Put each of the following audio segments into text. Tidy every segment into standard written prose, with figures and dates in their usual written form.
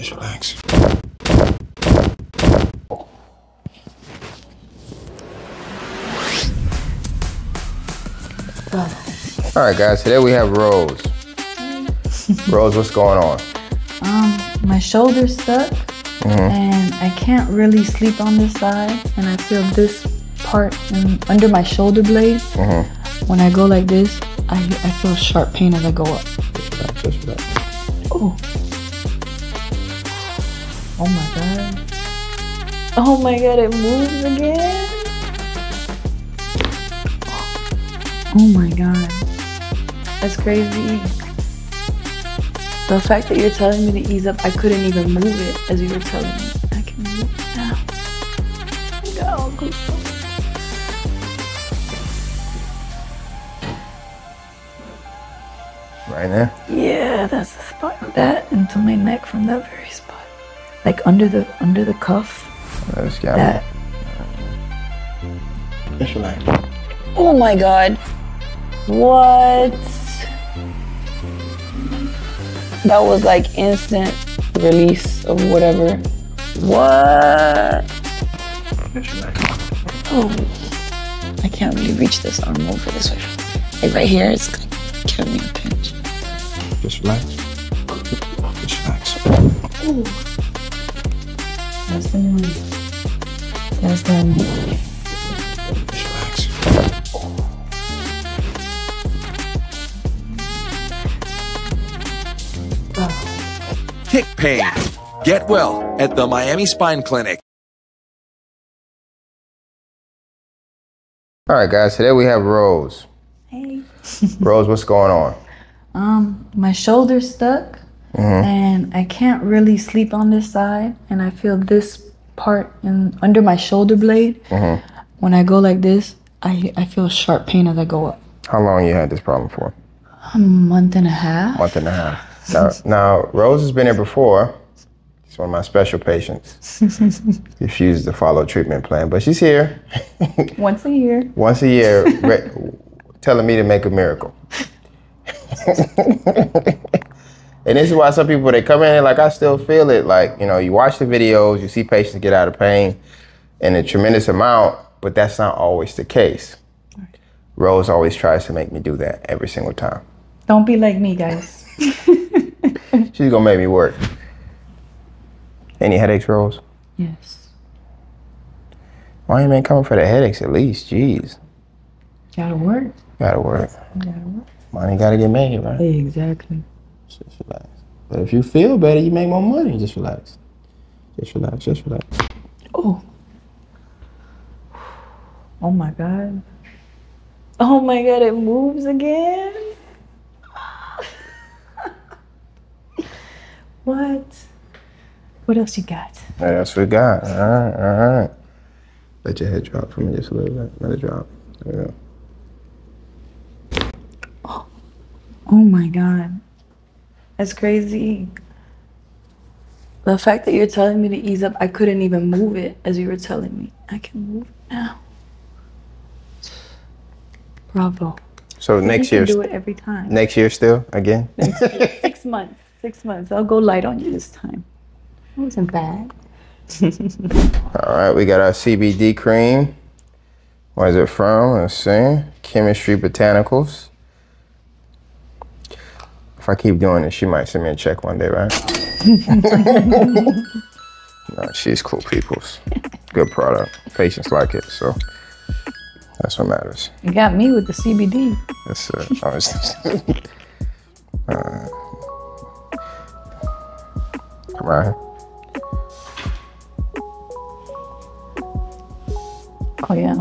Just relax. All right, guys, today we have Rose. Rose, what's going on? My shoulder's stuck, and I can't really sleep on this side, and I feel this part under my shoulder blade. When I go like this, I feel sharp pain as I go up. Just relax. Oh. Oh my god. Oh my god, it moves again. Oh my god. That's crazy. The fact that you're telling me to ease up, I couldn't even move it as you were telling me. I can move it now. I got all goosebumps. Right there? Yeah, that's the spot. That into my neck from that very spot. Like under the cuff. Let's get That. Just relax. Oh my god. What? That was like instant release of whatever. What? Just relax. Oh. I can't really reach this arm over this way. Like right here, it's like giving me a pinch. Just relax. Just relax. Ooh. That's the one. That's the one. Just relax. Kick pain. Get well at the Miami Spine Clinic. All right, guys, today we have Rose. Hey. Rose, what's going on? My shoulder's stuck, and I can't really sleep on this side, and I feel this part under my shoulder blade. When I go like this, I feel sharp pain as I go up. How long you had this problem for? A month and a half. Month and a half. Now, Rose has been here before. She's one of my special patients. Refuses to follow a treatment plan, but she's here. Once a year. Once a year, telling me to make a miracle. And this is why some people, they come in and like, I still feel it. Like, you know, you watch the videos, you see patients get out of pain in a tremendous amount, but that's not always the case. Right. Rose always tries to make me do that every single time. Don't be like me, guys. She's gonna make me work. Any headaches, Rose? Yes. Why you ain't coming for the headaches at least? Jeez. Gotta work. Gotta work. Gotta work. Money gotta get made, right? Exactly. Just relax. But if you feel better, you make more money. Just relax. Just relax. Just relax. Oh. Oh my god. Oh my god, it moves again. What? What else you got? What else we got? All right, all right. Let your head drop for me just a little bit. Let it drop. There you go. Oh my god. That's crazy. The fact that you're telling me to ease up, I couldn't even move it as you were telling me. I can move it now. Bravo. So next year. Do it every time. Next year still, again? Next year. 6 months. 6 months. I'll go light on you this time. It wasn't bad. All right, we got our CBD cream. What is it from? Let's see. Chemistry Botanicals. If I keep doing this, she might send me a check one day, right? No, she's cool peoples. Good product. Patients like it, so that's what matters. You got me with the CBD. That's it. Come on. Oh yeah.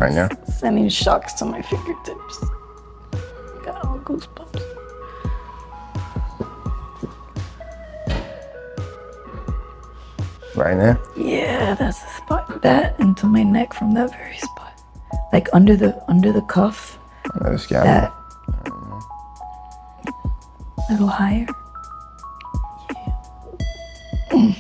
Right now. Sending shocks to my fingertips. Got all goosebumps. Right now? Yeah, that's the spot. That into my neck from that very spot. Like under the cuff. Let's get that. A little higher. Yeah.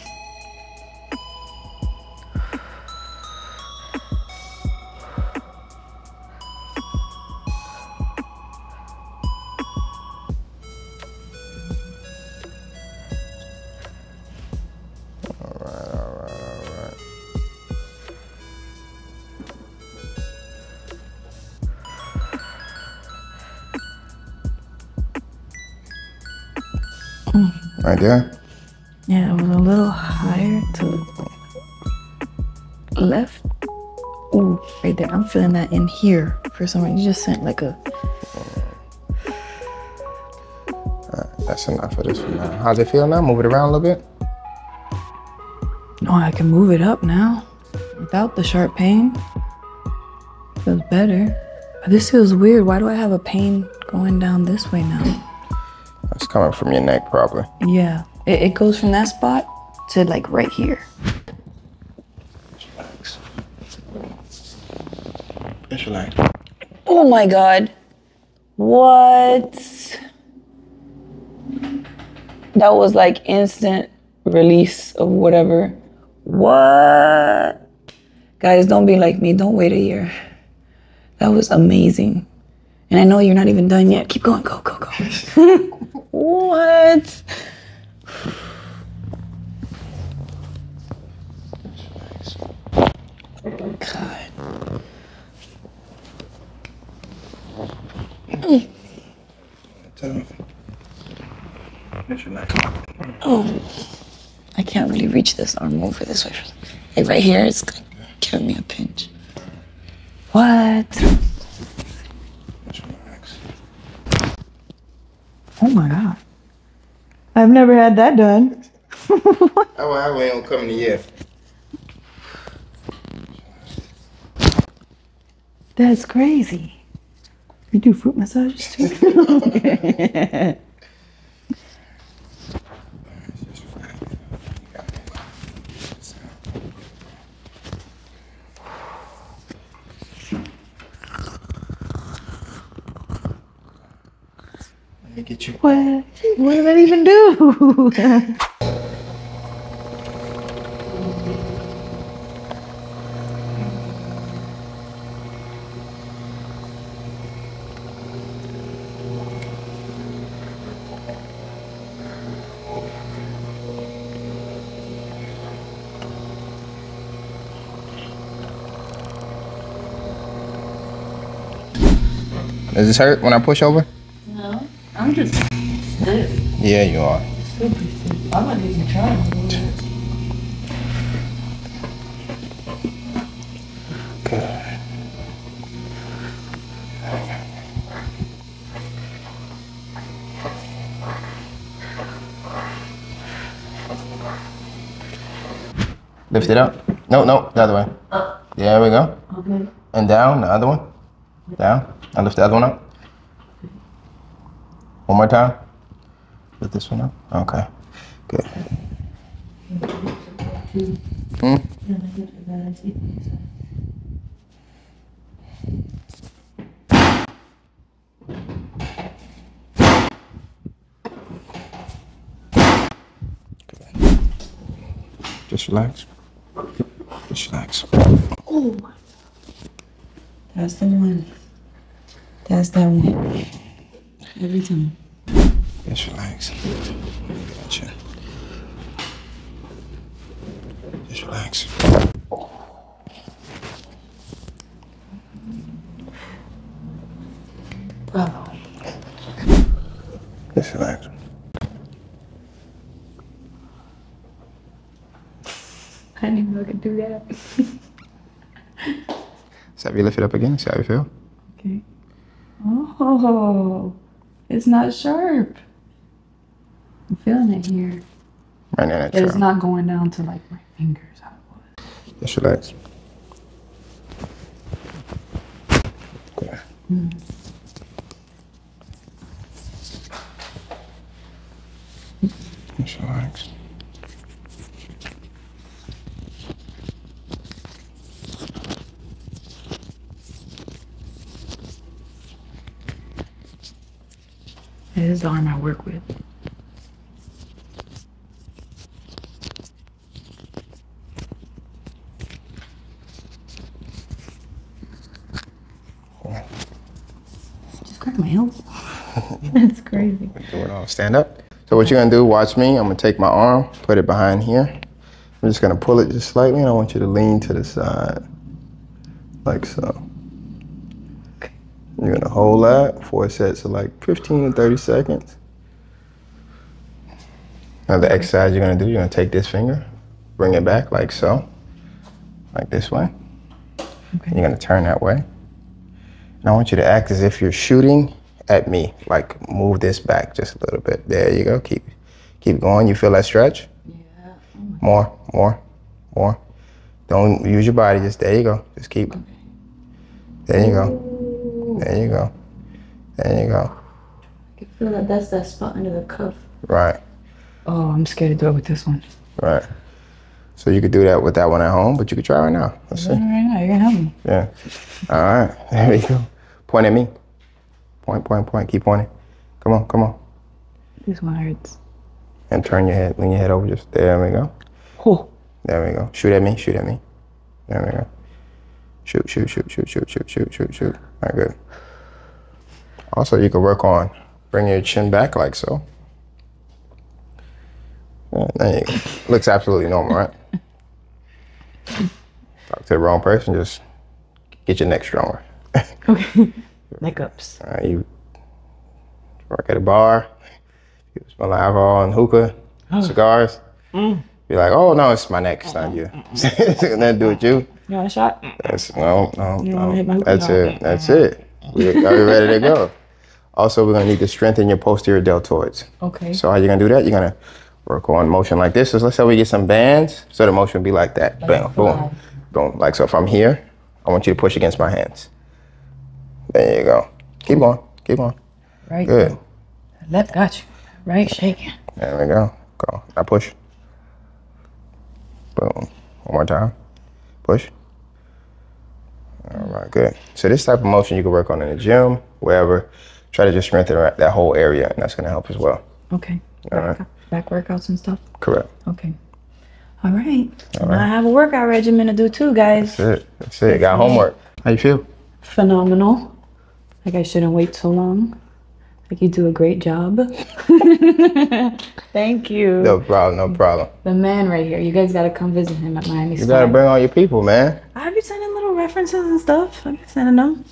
Right there? Yeah, it was a little higher to the left. Ooh, right there. I'm feeling that in here for some reason. You just sent like a... That's enough for this one now. How's it feel now? Move it around a little bit. Oh, I can move it up now without the sharp pain. Feels better. This feels weird. Why do I have a pain going down this way now? It's coming from your neck, probably. Yeah, it goes from that spot to like right here. Relax. Just relax. Oh my God. What? That was like instant release of whatever. What? Guys, don't be like me. Don't wait a year. That was amazing. And I know you're not even done yet. Keep going. Go, go, go. What? God. Oh, I can't really reach this arm over this way. Like right here, it's giving me a pinch. What? Oh my God. I've never had that done. I ain't coming to you. That's crazy. You do foot massages too? Let me get you. What? What did that even do? Does this hurt when I push over? No, I'm just stiff. Yeah, you are. Super stiff. I'm not even trying. Good. Lift it up. No, no, the other way. There we go. Okay. And down, the other one. Down. Now lift the other one up. One more time. Lift this one up. Okay. Good. Just relax. Just relax. Oh. That's the one. That's that one. Every time. Just relax. Gotcha. Just relax. Bravo. Just relax. I didn't even know I could do that. So have you lift it up again? See how you feel? Okay. Oh, it's not sharp. I'm feeling it here. Right now, But it's not going down to like my fingers. How it was. Just relax. Okay. Just relax. This is the arm I work with. Just crack my elbow. That's crazy. Do it all. Stand up. So what you're gonna do, watch me. I'm gonna take my arm, put it behind here. I'm just gonna pull it just slightly, and I want you to lean to the side, like so. You're gonna hold that for sets of like 15 to 30 seconds. Another exercise you're gonna do, you're gonna take this finger, bring it back like so, like this way. Okay. You're gonna turn that way. And I want you to act as if you're shooting at me. Like move this back just a little bit. There you go. Keep going. You feel that stretch? Yeah. More. Don't use your body. Just there you go. Just keep. Okay. There you go. There you go. There you go. I can feel that. That's that spot under the cuff. Right. Oh, I'm scared to do it with this one. Right. So you could do that with that one at home, but you could try right now. Let's see. Right now, you're gonna help me. Yeah. All right. There we go. Point at me. Point. Keep pointing. Come on. This one hurts. And turn your head. Lean your head over. Just there we go. Oh. There we go. Shoot at me. There we go. Shoot. All right, good. Also, you can work on bringing your chin back like so. Yeah, there you go. Looks absolutely normal, right? Talk to the wrong person, just get your neck stronger. Okay. Neck ups. All right, you work at a bar, you smell like alcohol and hookah, cigars. Be like, oh no, it's my neck, it's not you. Nothing to do with you. You want a shot? No. You want to hit my That's it. Are we ready to go? Also, we're gonna need to strengthen your posterior deltoids. Okay. So how you gonna do that? You're gonna work on motion like this. So let's say we get some bands, so the motion would be like that. Bam, boom, boom. Like so. If I'm here, I want you to push against my hands. There you go. Keep going. Right. Good. Left got you. Right, shaking. There we go. Go. Now push. Boom. One more time. Push. All right, good. So this type of motion you can work on in the gym, wherever. Try to just strengthen that whole area, and that's gonna help as well. Okay. All right. Back workouts and stuff? Correct. Okay. All right. I have a workout regimen to do too, guys. That's it. Got homework. How you feel? Phenomenal. Like I shouldn't wait so long. Like you do a great job. Thank you. No problem. The man right here. You guys gotta come visit him at Miami Spine. You gotta bring all your people, man. I'll be sending little references and stuff. I'll be sending them.